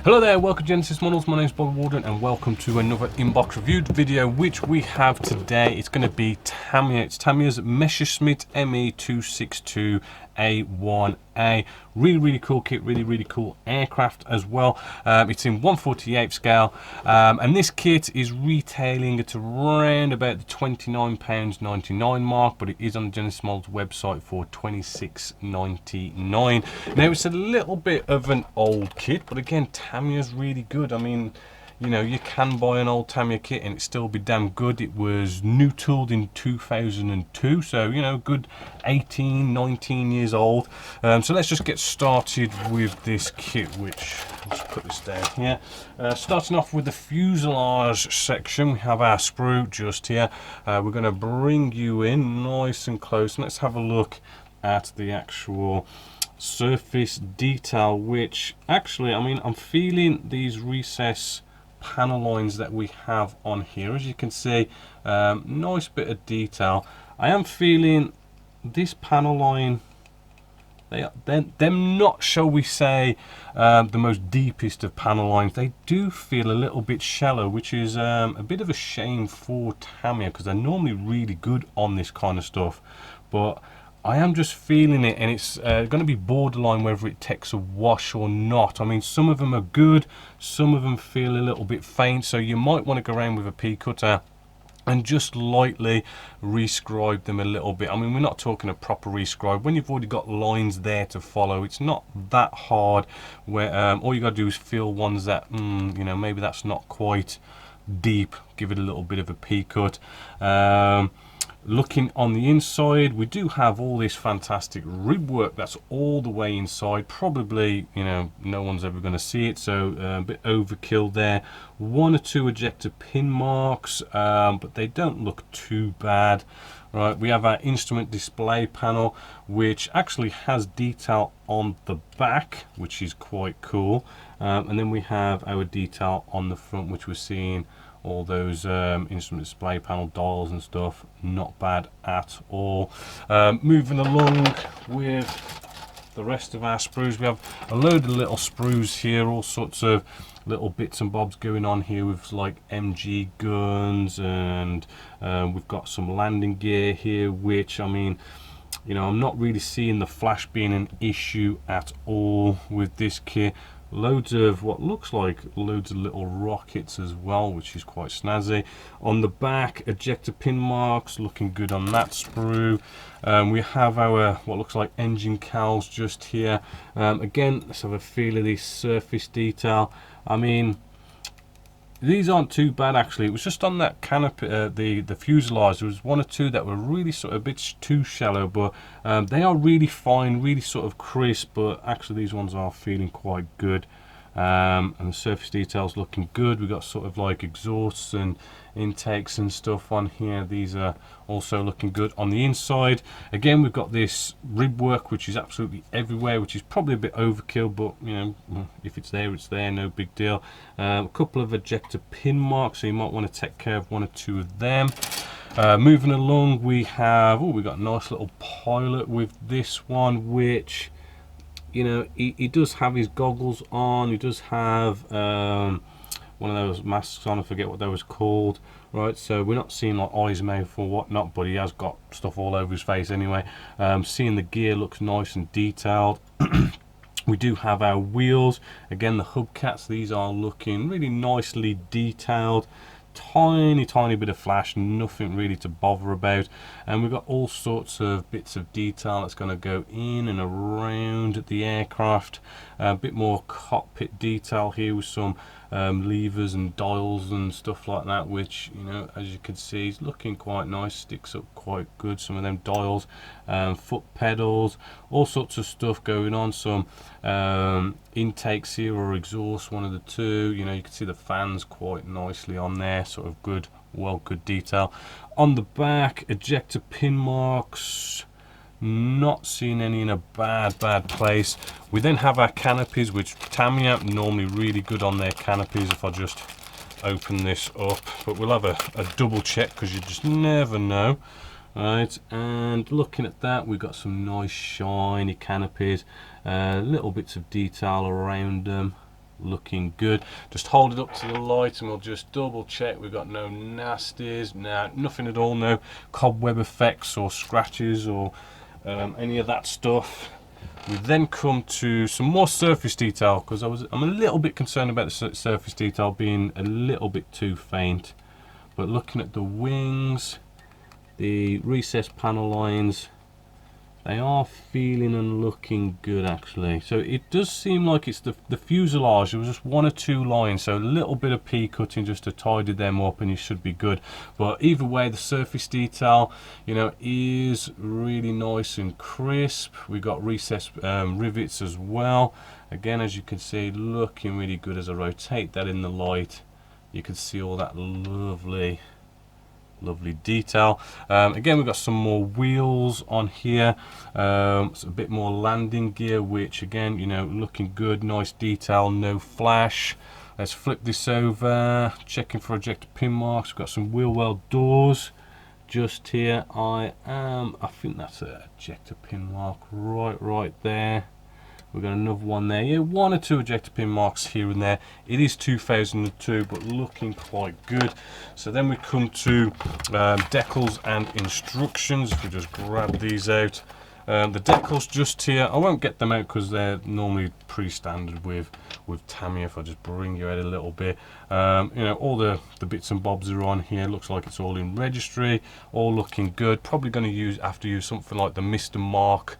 Hello there, welcome to Genesis Models. My name is Bob Warden and welcome to another inbox reviewed video which we have today. It's going to be Tamiya. It's Tamiya's Messerschmitt Me262 A-1a. Really cool kit, really cool aircraft as well. It's in 1/48 scale, and this kit is retailing at around about the £29.99 mark, but it is on the Genesis Models website for £26.99. Now it's a little bit of an old kit, but again, Tamiya's really good. I mean, you know, you can buy an old Tamiya kit and it still be damn good. It was new tooled in 2002, so you know, good 19 years old. So let's just get started with this kit, which let's put this down here. Starting off with the fuselage section, we have our sprue just here. We're going to bring you in nice and close and let's have a look at the actual surface detail, which actually, I mean, I'm feeling these recess panel lines that we have on here. As you can see, nice bit of detail. I am feeling this panel line, they're not, shall we say, the most deepest of panel lines. They do feel a little bit shallow, which is a bit of a shame for Tamiya, because they're normally really good on this kind of stuff, but I am just feeling it, and it's going to be borderline whether it takes a wash or not. I mean, some of them are good, some of them feel a little bit faint, so you might want to go around with a P-cutter and just lightly rescribe them a little bit. I mean, we're not talking a proper rescribe. When you've already got lines there to follow, it's not that hard, where all you got to do is feel ones that, you know, maybe that's not quite deep, give it a little bit of a P-cut. Looking on the inside, we do have all this fantastic rib work that's all the way inside. Probably, you know, no one's ever going to see it, so a bit overkill there. One or two ejector pin marks, but they don't look too bad. Right, we have our instrument display panel, which actually has detail on the back, which is quite cool. And then we have our detail on the front, which we're seeing all those instrument display panel dials and stuff. Not bad at all. Moving along with the rest of our sprues, we have a load of little sprues here, all sorts of little bits and bobs going on here with like MG guns, and we've got some landing gear here, which, I mean, you know, I'm not really seeing the flash being an issue at all with this kit. Loads of what looks like loads of little rockets as well, which is quite snazzy. On the back, ejector pin marks, looking good on that sprue. We have our what looks like engine cowls just here. Again, let's have a feel of this surface detail. I mean, these aren't too bad actually. It was just on that canopy, the fuselage, there was one or two that were really sort of a bit too shallow, but they are really fine, really sort of crisp, but actually these ones are feeling quite good. And the surface details looking good. We've got sort of like exhausts and intakes and stuff on here. These are also looking good. On the inside, again, we've got this rib work, which is absolutely everywhere, which is probably a bit overkill, but you know, if it's there, it's there, no big deal. A couple of ejector pin marks, so you might want to take care of one or two of them. Moving along, we have, we got a nice little pilot with this one, which, you know, he does have his goggles on. He does have one of those masks on. I forget what that was called. Right, so we're not seeing like eyes, mouth or whatnot, but he has got stuff all over his face anyway. Seeing the gear looks nice and detailed. We do have our wheels. Again, the hubcaps, these are looking really nicely detailed. Tiny bit of flash, nothing really to bother about, and we've got all sorts of bits of detail that's going to go in and around the aircraft. A bit more cockpit detail here with some levers and dials and stuff like that, which, you know, as you can see, is looking quite nice, sticks up quite good. Some of them dials, foot pedals, all sorts of stuff going on. Some intakes here or exhaust, one of the two. You know, you can see the fans quite nicely on there, sort of good, good detail. On the back, ejector pin marks, not seeing any in a bad place. We then have our canopies, which Tamiya normally really good on their canopies. If I just open this up, but we'll have a double check because you just never know. Right, and looking at that, we've got some nice shiny canopies, little bits of detail around them, looking good. Just hold it up to the light and we'll just double check we've got no nasties, nothing at all, no cobweb effects or scratches or any of that stuff. We then come to some more surface detail, because I'm a little bit concerned about the surface detail being a little bit too faint. But looking at the wings, the recessed panel lines, they are feeling and looking good actually. So it does seem like it's the fuselage. There was just one or two lines, so a little bit of P cutting just to tidy them up and you should be good. But either way, the surface detail, you know, is really nice and crisp. We got recessed rivets as well. Again, as you can see, looking really good. As I rotate that in the light, you can see all that lovely detail. Again, we've got some more wheels on here, it's a bit more landing gear, which again, you know, looking good, nice detail, no flash. Let's flip this over, checking for ejector pin marks. We've got some wheel well doors just here. I think that's an ejector pin mark right there. We've got another one there. Yeah, one or two ejector pin marks here and there. It is 2002, but looking quite good. So then we come to decals and instructions. If we just grab these out. The decals just here, I won't get them out because they're normally pre-standard with Tamiya. If I just bring you out a little bit, you know, all the bits and bobs are on here. Looks like it's all in registry, all looking good. Probably going to have to use something like the Mr. Mark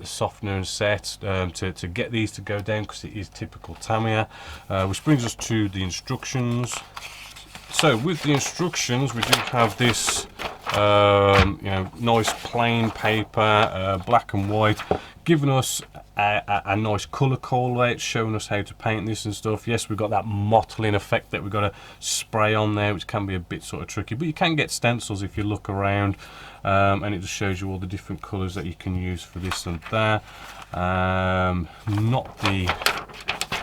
softener and set to get these to go down, because it is typical Tamiya. Which brings us to the instructions. So with the instructions, we do have this you know, nice plain paper, black and white, giving us a nice colour call out, showing us how to paint this and stuff. Yes, we've got that mottling effect that we've got to spray on there, which can be a bit sort of tricky, but you can get stencils if you look around, and it just shows you all the different colours that you can use for this and that. Not the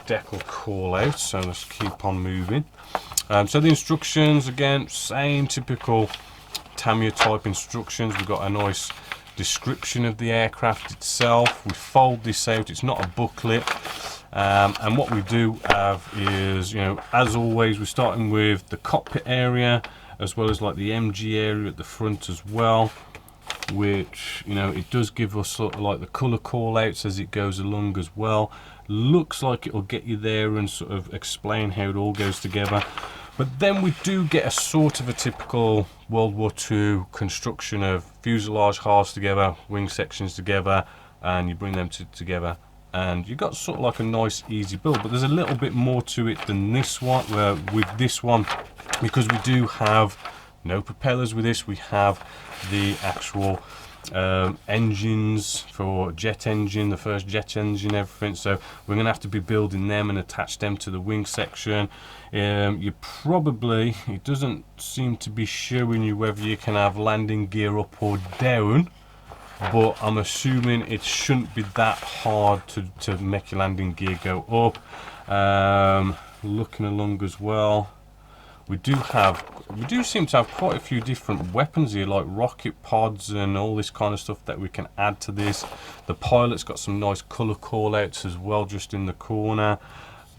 decal call out, so let's keep on moving. So the instructions, again, same typical Tamiya type instructions. We've got a nice description of the aircraft itself. We fold this out, it's not a booklet, and what we do have is, you know, as always, we're starting with the cockpit area as well as like the MG area at the front as well, which, you know, it does give us sort of like the colour call outs as it goes along as well. Looks like it'll get you there and sort of explain how it all goes together. But then we do get a sort of a typical World War II construction of fuselage halves together, wing sections together, and you bring them together, and you got sort of like a nice easy build. But there's a little bit more to it than this one, with this one, because we do have no propellers with this. We have the actual engines for jet engine, the first jet engine, everything. So we're going to have to be building them and attach them to the wing section. You probably, it doesn't seem to be showing you whether you can have landing gear up or down, but I'm assuming it shouldn't be that hard to make your landing gear go up. Looking along as well, we do seem to have quite a few different weapons here, like rocket pods and all this kind of stuff that we can add to this. The pilot's got some nice colour call outs as well, just in the corner.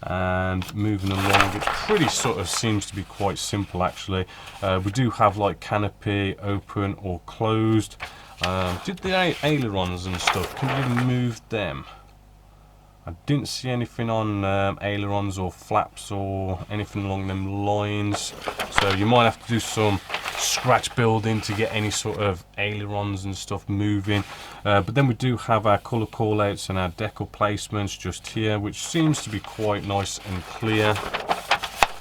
And moving along, it pretty sort of seems to be quite simple actually. We do have like canopy open or closed. Did the ailerons and stuff, can you move them? I didn't see anything on ailerons or flaps or anything along them lines, so you might have to do some scratch building to get any sort of ailerons and stuff moving. But then we do have our colour call outs and our decal placements just here, which seems to be quite nice and clear.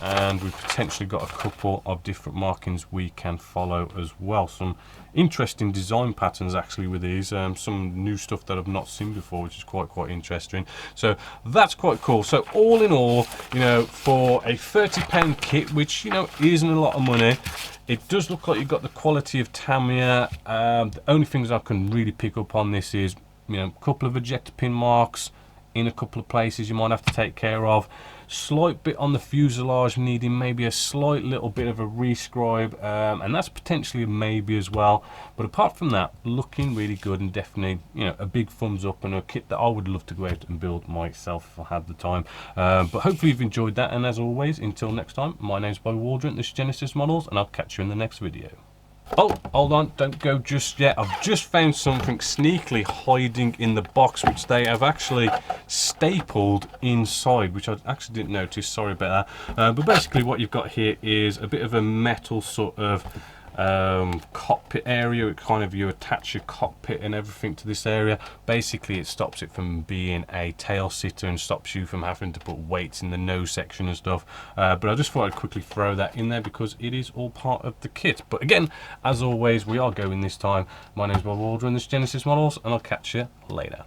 And we've potentially got a couple of different markings we can follow as well. Some interesting design patterns actually with these, some new stuff that I've not seen before, which is quite interesting. So that's quite cool. So all in all, you know, for a £30 kit, which, you know, isn't a lot of money, it does look like you've got the quality of Tamiya. The only things I can really pick up on this is, you know, a couple of ejector pin marks, in a couple of places you might have to take care of. Slight bit on the fuselage needing maybe a slight little bit of a rescribe, and that's potentially a maybe as well. But apart from that, looking really good, and definitely, you know, a big thumbs up, and a kit that I would love to go out and build myself if I had the time. But hopefully you've enjoyed that, and as always, until next time, my name's Bo Waldron, this is Genesis Models, and I'll catch you in the next video. Oh, hold on, don't go just yet. I've just found something sneakily hiding in the box, which they have actually stapled inside, which I actually didn't notice, sorry about that. But basically what you've got here is a bit of a metal sort of cockpit area. It kind of, you attach your cockpit and everything to this area. Basically it stops it from being a tail sitter and stops you from having to put weights in the nose section and stuff. But I just thought I'd quickly throw that in there because it is all part of the kit. But again, as always, we are going this time. My name's Bob Waldron, this is Genesis Models, and I'll catch you later.